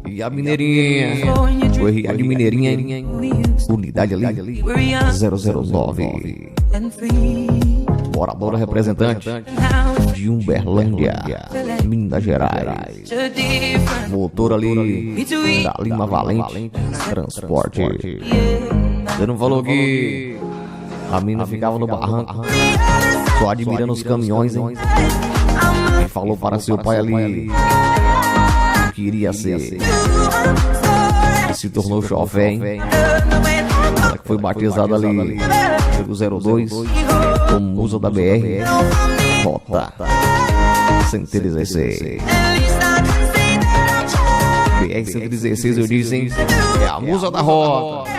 E a Mineirinha, foi a de Mineirinha, unidade ali, 009. Bora representante de Umberlândia, Minas Gerais. Motor ali da Lima Valente Transporte. Você não falou que a mina ficava no barranco só admirando os caminhões, hein? E falou para seu pai ali que queria ser e se tornou chofer, hein? Ela que foi batizada ali pelo 02 como musa da BR Rota 116. BR 116 eu disse, hein? É a musa da Rota.